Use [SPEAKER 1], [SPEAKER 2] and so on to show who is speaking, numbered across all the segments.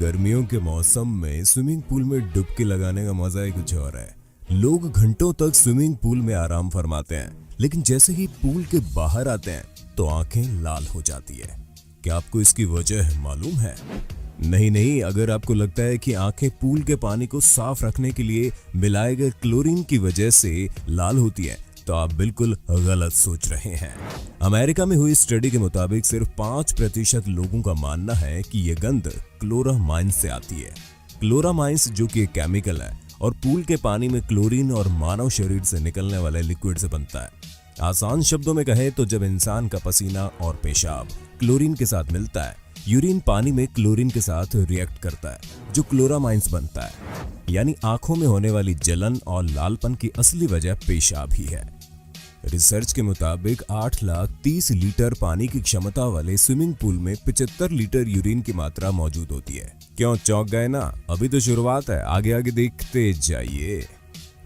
[SPEAKER 1] गर्मियों के मौसम में स्विमिंग पूल में डुबकी लगाने का मजा ही कुछ और है। लोग घंटों तक स्विमिंग पूल में आराम फरमाते हैं, लेकिन जैसे ही पूल के बाहर आते हैं तो आंखें लाल हो जाती है। क्या आपको इसकी वजह मालूम है? नहीं, अगर आपको लगता है कि आंखें पूल के पानी को साफ रखने के लिए मिलाए गए क्लोरीन की वजह से लाल होती है, तो आप बिल्कुल गलत सोच रहे हैं। अमेरिका में हुई स्टडी के मुताबिक सिर्फ 5% लोगों का मानना है कि यह गंध क्लोरामाइंस से आती है। क्लोरामाइंस जो कि एक केमिकल है और पूल के पानी में क्लोरीन और मानव शरीर से निकलने वाले लिक्विड से बनता है। आसान शब्दों में कहें तो जब इंसान का पसीना और पेशाब क्लोरीन के साथ मिलता है, यूरिन पानी में क्लोरीन के साथ रिएक्ट करता है जो क्लोरामाइंस बनता है। यानी आंखों में होने वाली जलन और लालपन की असली वजह पेशाब ही है। रिसर्च के मुताबिक 8,30,000 लीटर पानी की क्षमता वाले स्विमिंग पूल में 75 लीटर यूरिन की मात्रा मौजूद होती है। क्यों चौंक गए ना? अभी तो शुरुआत है, आगे देखते जाइए।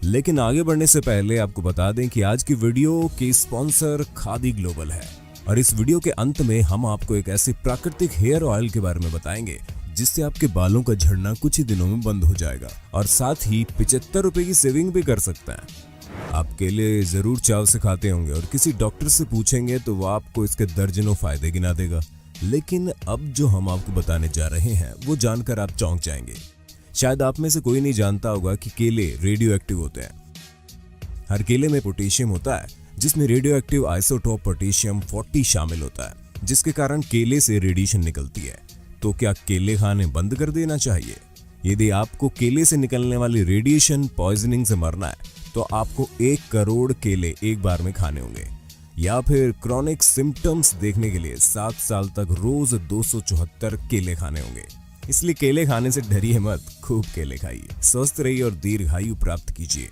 [SPEAKER 1] लेकिन आगे बढ़ने से पहले आपको बता दें कि आज की वीडियो की स्पॉन्सर खादी ग्लोबल है और इस वीडियो के अंत में हम आपको एक ऐसे प्राकृतिक हेयर ऑयल के बारे में बताएंगे जिससे आपके बालों का झड़ना कुछ ही दिनों में बंद हो जाएगा और साथ ही 75 रुपए की सेविंग भी कर सकते हैं। आप केले जरूर चाव से खाते होंगे और किसी डॉक्टर से पूछेंगे तो वो आपको इसके दर्जनों फायदे गिना देगा, लेकिन अब जो हम आपको बताने जा रहे हैं वो जानकर आप चौंक जाएंगे। शायद आप में से कोई नहीं जानता होगा कि केले रेडियो एक्टिव होते हैं। हर केले में पोटेशियम होता है जिसमें रेडियो एक्टिव आइसोटोप पोटेशियम 40 शामिल होता है, जिसके कारण केले से रेडिएशन निकलती है। तो क्या केले खाने बंद कर देना चाहिए? यदि आपको केले से निकलने वाली रेडिएशन पॉइजनिंग से मरना है तो आपको 1 करोड़ केले एक बार में खाने होंगे, या फिर क्रॉनिक सिम्टम्स देखने के लिए 7 साल तक रोज 274 केले खाने होंगे। इसलिए केले खाने से डरिए मत, खूब केले खाइए, स्वस्थ रहिए और दीर्घायु प्राप्त कीजिए।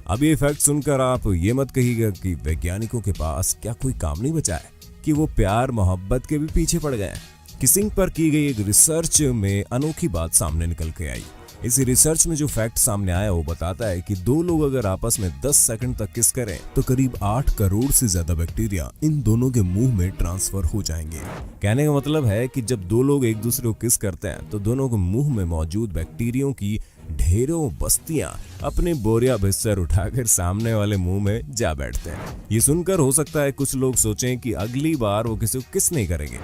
[SPEAKER 1] अब ये फैक्ट सुनकर आप ये मत कहिएगा कि वैज्ञानिकों के पास क्या कोई काम नहीं बचा है कि वो प्यार मोहब्बत के भी पीछे पड़ गए। किसिंग पर की गई एक रिसर्च में अनोखी बात सामने निकल के आई। इस रिसर्च में जो फैक्ट सामने आया वो बताता है कि 2 लोग अगर आपस में 10 सेकंड तक किस करें तो करीब 8 करोड़ से ज्यादा बैक्टीरिया इन दोनों के मुंह में ट्रांसफर हो जाएंगे। कहने का मतलब है कि जब 2 लोग एक दूसरे को किस करते हैं तो दोनों के मुंह में मौजूद बैक्टीरियों की ढेरों बस्तियां अपने बोरिया बिस्तर उठाकर सामने वाले मुंह में जा बैठते हैं। ये सुनकर हो सकता है कुछ लोग सोचें कि अगली बार वो किसी को किस नहीं करेंगे।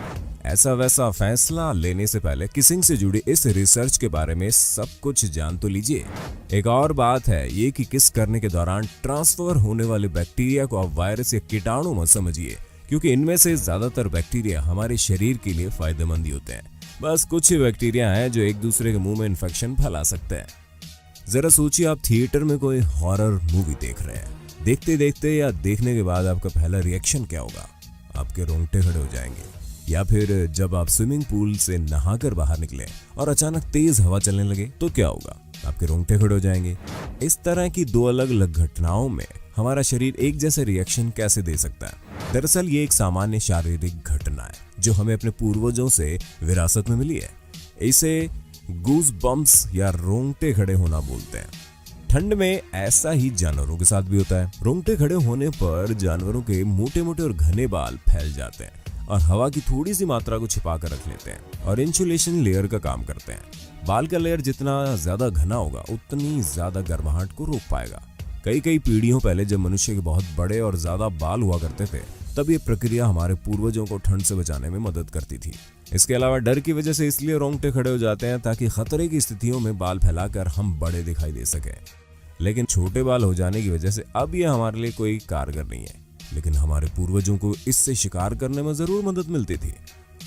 [SPEAKER 1] ऐसा वैसा फैसला लेने से पहले किसिंग से जुड़ी इस रिसर्च के बारे में सब कुछ जान तो लीजिए। एक और बात है ये कि किस करने के दौरान ट्रांसफर होने वाले बैक्टीरिया को आप वायरस या कीटाणु मत समझिए, क्योंकि इनमें से ज्यादातर बैक्टीरिया हमारे शरीर के लिए फायदेमंद ही होते हैं। बस कुछ ही बैक्टीरिया हैं जो एक दूसरे के मुंह में इन्फेक्शन फैला सकते हैं। जरा सोचिए, आप थिएटर में कोई हॉरर मूवी देख रहे हैं। देखते देखते या देखने के बाद आपका पहला रिएक्शन क्या होगा? आपके रोंगटे खड़े हो जाएंगे। या फिर जब आप स्विमिंग पूल से नहाकर बाहर निकले और अचानक तेज हवा चलने लगे तो क्या होगा? आपके रोंगटे खड़े हो जाएंगे। इस तरह की 2 अलग अलग घटनाओं में हमारा शरीर एक जैसे रिएक्शन कैसे दे सकता है? दरअसल ये एक सामान्य शारीरिक घटना है जो हमें अपने पूर्वजों से विरासत में मिली है। इसे गूज बम्प्स या रोंगटे खड़े होना बोलते हैं। ठंड में ऐसा ही जानवरों के साथ भी होता है। रोंगटे खड़े होने पर जानवरों के मोटे मोटे और घने बाल फैल जाते हैं और हवा की थोड़ी सी मात्रा को छिपा कर रख लेते हैं और इंसुलेशन लेयर का काम करते हैं। बाल का लेयर जितना ज्यादा घना होगा उतनी ज्यादा गर्माहट को रोक पाएगा। कई पीढ़ियों पहले जब मनुष्य के बहुत बड़े और ज्यादा बाल हुआ करते थे तब ये प्रक्रिया हमारे पूर्वजों को ठंड से बचाने में मदद करती थी। इसके अलावा डर की वजह से इसलिए रोंगटे खड़े हो जाते हैं ताकि खतरे की स्थितियों में बाल फैलाकर हम बड़े दिखाई दे सके। लेकिन छोटे बाल हो जाने की वजह से अब ये हमारे लिए कोई कारगर नहीं है, लेकिन हमारे पूर्वजों को इससे शिकार करने में जरूर मदद मिलती थी।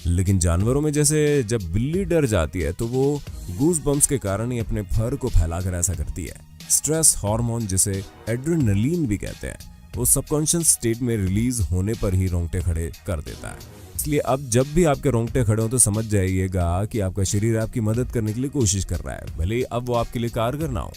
[SPEAKER 1] लेकिन जानवरों में जैसे जब बिल्ली डर जाती है तो वो गूज बम्प्स के कारण ही अपने फर को फैलाकर ऐसा करती है। स्ट्रेस हार्मोन जिसे एड्रेनलिन भी कहते हैं वो सबकॉन्शियस स्टेट में रिलीज होने पर ही रोंगटे खड़े कर देता है। इसलिए अब जब भी आपके रोंगटे खड़े हो तो समझ जाइएगा कि आपका शरीर आपकी मदद करने के लिए कोशिश कर रहा है, भले ही अब वो आपके लिए कारगर ना हो।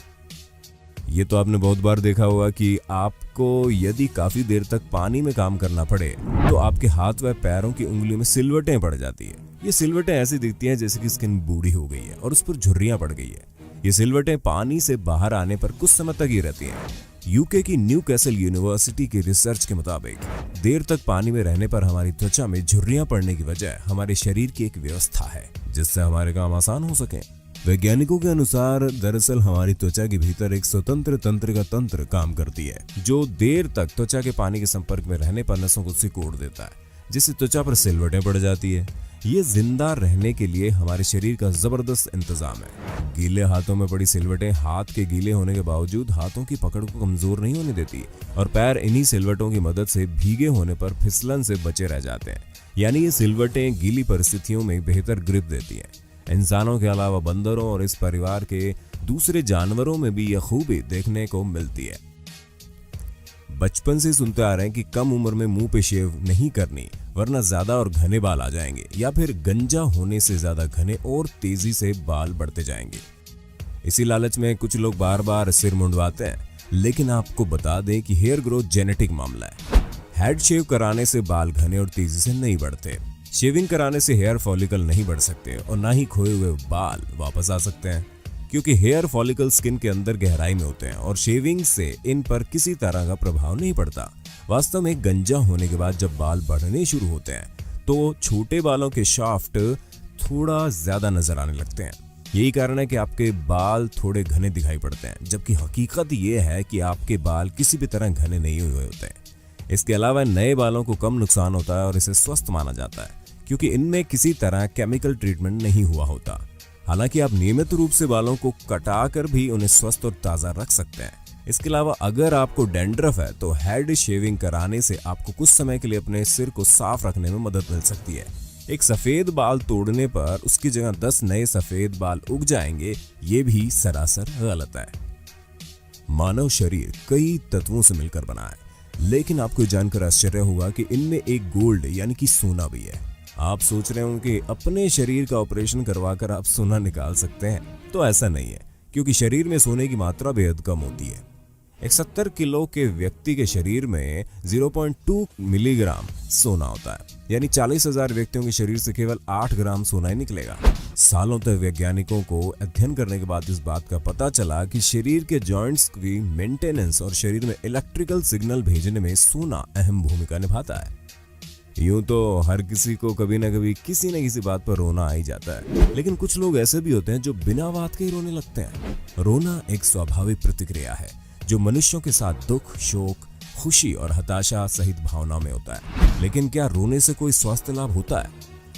[SPEAKER 1] ये तो आपने बहुत बार देखा होगा कि आपको यदि काफी देर तक पानी में काम करना पड़े तो आपके हाथ व पैरों की उंगलियों में सिलवटें पड़ जाती है। ये सिलवटें ऐसी दिखती हैं जैसे कि स्किन बूढ़ी हो गई है और उस पर झुर्रियां पड़ गई है। ये सिलवटें पानी से बाहर आने पर कुछ समय तक ही रहती हैं, यूके की न्यूकैसल यूनिवर्सिटी की रिसर्च के मुताबिक देर तक पानी में रहने पर हमारी त्वचा में झुर्रियां पड़ने की वजह हमारे शरीर की एक व्यवस्था है जिससे हमारे काम आसान हो सके। वैज्ञानिकों के अनुसार दरअसल हमारी त्वचा के भीतर एक स्वतंत्र तंत्रिका तंत्र काम करती है जो देर तक त्वचा के पानी के संपर्क में रहने पर नसों को सिकोड़ देता है, जिससे त्वचा पर सिलवटें पड़ जाती है। ये जिंदा रहने के लिए हमारे शरीर का जबरदस्त इंतजाम है। गीले हाथों में पड़ी सिलवटें हाथ के गीले होने के बावजूद हाथों की पकड़ को कमजोर नहीं होने देती और पैर इन्हीं सिलवटों की मदद से भीगे होने पर फिसलन से बचे रह जाते हैं। यानी ये सिलवटें गीली परिस्थितियों में बेहतर ग्रिप देती हैं। इंसानों के अलावा बंदरों और इस परिवार के दूसरे जानवरों में भी यह खूबी देखने को मिलती है। बचपन से सुनते आ रहे हैं कि कम उम्र में मुंह पे शेव नहीं करनी वरना ज्यादा और घने बाल आ जाएंगे, या फिर गंजा होने से ज्यादा घने और तेजी से बाल बढ़ते जाएंगे। इसी लालच में कुछ लोग बार बार सिर मुंडवाते हैं, लेकिन आपको बता दें कि हेयर ग्रोथ जेनेटिक मामला है। हेड शेव कराने से बाल घने और तेजी से नहीं बढ़ते। शेविंग कराने से हेयर फॉलिकल नहीं बढ़ सकते और ना ही खोए हुए बाल वापस आ सकते हैं, क्योंकि हेयर फॉलिकल स्किन के अंदर गहराई में होते हैं और शेविंग से इन पर किसी तरह का प्रभाव नहीं पड़ता। वास्तव में गंजा होने के बाद जब बाल बढ़ने शुरू होते हैं तो छोटे बालों के शाफ्ट थोड़ा ज्यादा नजर आने लगते हैं। यही कारण है कि आपके बाल थोड़े घने दिखाई पड़ते हैं, जबकि हकीकत ये है कि आपके बाल किसी भी तरह घने नहीं हुए होते हैं। इसके अलावा नए बालों को कम नुकसान होता है और इसे स्वस्थ माना जाता है, क्योंकि इनमें किसी तरह केमिकल ट्रीटमेंट नहीं हुआ होता। हालांकि आप नियमित रूप से बालों को कटाकर भी उन्हें स्वस्थ और ताजा रख सकते हैं। इसके अलावा अगर आपको डैंड्रफ है तो हेड शेविंग कराने से आपको कुछ समय के लिए अपने सिर को साफ रखने में मदद मिल सकती है। एक सफेद बाल तोड़ने पर उसकी जगह 10 नए सफेद बाल उग जाएंगे, ये भी सरासर गलत है। मानव शरीर कई तत्वों से मिलकर बना है, लेकिन आपको जानकर आश्चर्य होगा कि इनमें एक गोल्ड यानी कि सोना भी है। आप सोच रहे होंगे कि अपने शरीर का ऑपरेशन करवाकर आप सोना निकाल सकते हैं, तो ऐसा नहीं है, क्योंकि शरीर में सोने की मात्रा बेहद कम होती है। एक 70 किलो के व्यक्ति के शरीर में 0.2 मिलीग्राम सोना होता है, यानी 40,000 व्यक्तियों के शरीर से केवल 8 ग्राम सोना ही निकलेगा। सालों तक वैज्ञानिकों को अध्ययन करने के बाद इस बात का पता चला कि शरीर के जॉइंट्स की मेंटेनेंस और शरीर में इलेक्ट्रिकल सिग्नल भेजने में सोना अहम भूमिका निभाता है। यूं तो हर किसी को कभी ना कभी किसी न किसी बात पर रोना आ ही जाता है, लेकिन कुछ लोग ऐसे भी होते हैं जो बिना बात के ही रोने लगते हैं। रोना एक स्वाभाविक प्रतिक्रिया है जो मनुष्यों के साथ दुख, शोक, खुशी और हताशा सहित भावनाओं में होता है। लेकिन क्या रोने से कोई स्वास्थ्य लाभ होता है?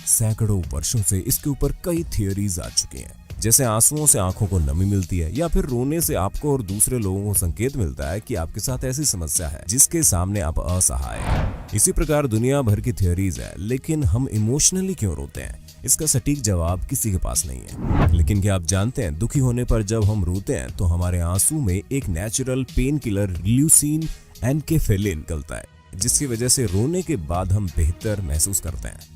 [SPEAKER 1] सैकड़ों वर्षों से इसके ऊपर कई थियोरीज आ चुकी हैं, जैसे आंसुओं से आंखों को नमी मिलती है, या फिर रोने से आपको और दूसरे लोगों को संकेत मिलता है कि आपके साथ ऐसी समस्या है जिसके सामने आप असहाय हैं। इसी प्रकार दुनिया भर की थियोरीज है, लेकिन हम इमोशनली क्यों रोते हैं, इसका सटीक जवाब किसी के पास नहीं है। लेकिन क्या आप जानते हैं, दुखी होने पर जब हम रोते हैं तो हमारे आंसू में एक नेचुरल पेन किलर ल्यूसीन एनकेफेलिन निकलता है, जिसकी वजह से रोने के बाद हम बेहतर महसूस करते हैं।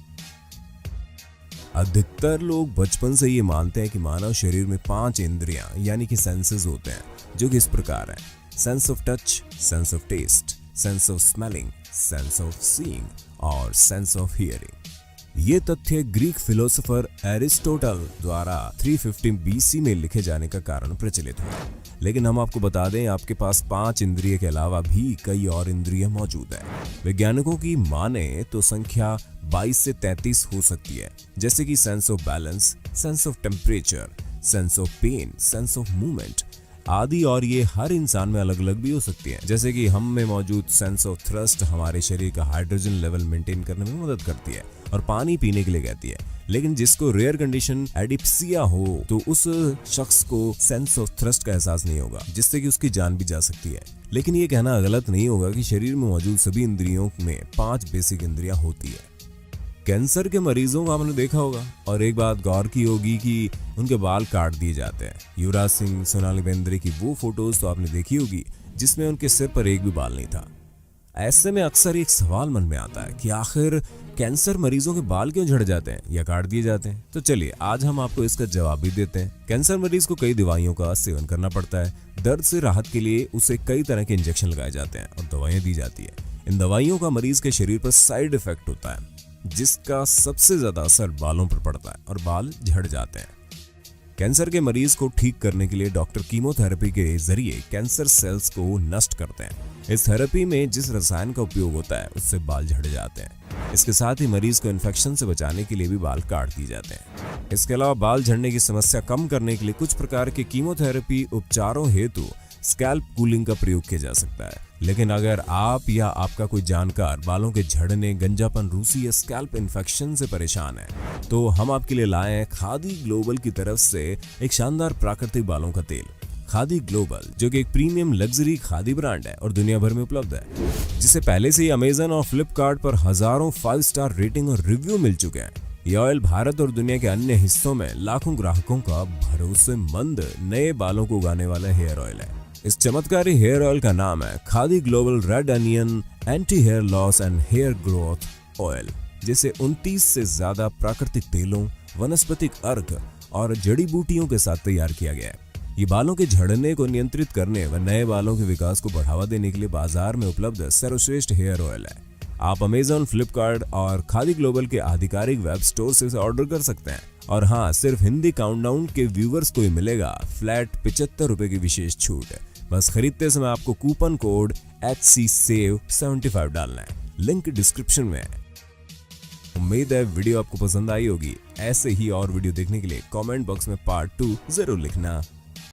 [SPEAKER 1] अधिकतर लोग बचपन से ये मानते हैं कि मानव शरीर में 5 इंद्रियां यानी कि सेंसेस होते हैं, जो कि इस प्रकार हैं: sense of touch, sense of taste, sense of smelling, sense of seeing और सेंस ऑफ हियरिंग। ये तथ्य ग्रीक फिलोसोफर एरिस्टोटल द्वारा 350 बीसी में लिखे जाने का कारण प्रचलित हुआ। लेकिन हम आपको बता दें, आपके पास 5 इंद्रिय के अलावा भी कई और इंद्रिय मौजूद हैं। वैज्ञानिकों की माने तो संख्या 22 से 33 हो सकती है, जैसे कि sense of balance, sense of temperature, sense of pain, sense of movement आदि। और ये हर इंसान में अलग अलग भी हो सकती है, जैसे कि हम में मौजूद सेंस ऑफ थ्रस्ट हमारे शरीर का हाइड्रोजन लेवल मेंटेन करने में मदद करती है और पानी पीने के लिए कहती है। लेकिन जिसको रेयर कंडीशन एडिप्सिया हो तो उस शख्स को सेंस ऑफ थ्रस्ट का एहसास नहीं होगा, जिससे कि उसकी जान भी जा सकती है। लेकिन ये कहना गलत नहीं होगा कि शरीर में मौजूद सभी इंद्रियों में 5 बेसिक इंद्रियां होती है। कैंसर के मरीजों को आपने देखा होगा और एक बात गौर की होगी कि उनके बाल काट दिए जाते हैं। युवराज सिंह, सोनाली बेंद्रे की वो फोटोज तो आपने देखी होगी जिसमें उनके सिर पर एक भी बाल नहीं था। ऐसे में अक्सर एक सवाल मन में आता है कि आखिर कैंसर मरीजों के बाल क्यों झड़ जाते हैं या काट दिए जाते हैं? तो चलिए आज हम आपको इसका जवाब भी देते हैं। कैंसर मरीज को कई दवाइयों का सेवन करना पड़ता है। दर्द से राहत के लिए उसे कई तरह के इंजेक्शन लगाए जाते हैं और दवाइयां दी जाती है। इन दवाइयों का मरीज के शरीर पर साइड इफेक्ट होता है, जिसका सबसे ज्यादा असर बालों पर पड़ता है और बाल झड़ जाते हैं। कैंसर के मरीज को ठीक करने के लिए डॉक्टर कीमोथेरेपी के जरिए कैंसर सेल्स को नष्ट करते हैं। इस थेरेपी में जिस रसायन का उपयोग होता है उससे बाल झड़ जाते हैं। इसके साथ ही मरीज को इन्फेक्शन से बचाने के लिए भी बाल काट दिए जाते हैं। इसके अलावा बाल झड़ने की समस्या कम करने के लिए कुछ प्रकार के कीमोथेरेपी उपचारों हेतु स्कैल्प कूलिंग का प्रयोग किया जा सकता है। लेकिन अगर आप या आपका कोई जानकार बालों के झड़ने, गंजापन, रूसी या स्कैल्प इन्फेक्शन से परेशान है तो हम आपके लिए लाए हैं खादी ग्लोबल की तरफ से एक शानदार प्राकृतिक बालों का तेल। खादी ग्लोबल जो कि एक प्रीमियम लग्जरी खादी ब्रांड है और दुनिया भर में उपलब्ध है, जिसे पहले से ही अमेजन और फ्लिपकार्ट पर हजारों 5 स्टार रेटिंग और रिव्यू मिल चुके हैं। ये ऑयल भारत और दुनिया के अन्य हिस्सों में लाखों ग्राहकों का भरोसेमंद नए बालों को उगाने वाला हेयर ऑयल है। इस चमत्कारी हेयर ऑयल का नाम है Khadi global red onion anti hair loss and hair growth oil, जिसे 29 से ज्यादा प्राकृतिक तेलों, वनस्पतिक अर्क और जड़ी बूटियों के साथ तैयार किया गया है। ये बालों के झड़ने को नियंत्रित करने व नए बालों के विकास को बढ़ावा देने के लिए बाजार में उपलब्ध सर्वश्रेष्ठ हेयर ऑयल है। आप अमेजन, फ्लिपकार्ट और खादी ग्लोबल के आधिकारिक वेब स्टोर से इसे ऑर्डर कर सकते हैं। और हाँ, सिर्फ हिंदी काउंटडाउन के व्यूवर्स को ही मिलेगा फ्लैट 75 रुपए की विशेष छूट। बस खरीदते समय आपको कूपन कोड HCSAVE75 डालना है। लिंक डिस्क्रिप्शन में है। उम्मीद है वीडियो आपको पसंद आई होगी। ऐसे ही और वीडियो देखने के लिए कमेंट बॉक्स में पार्ट 2 जरूर लिखना।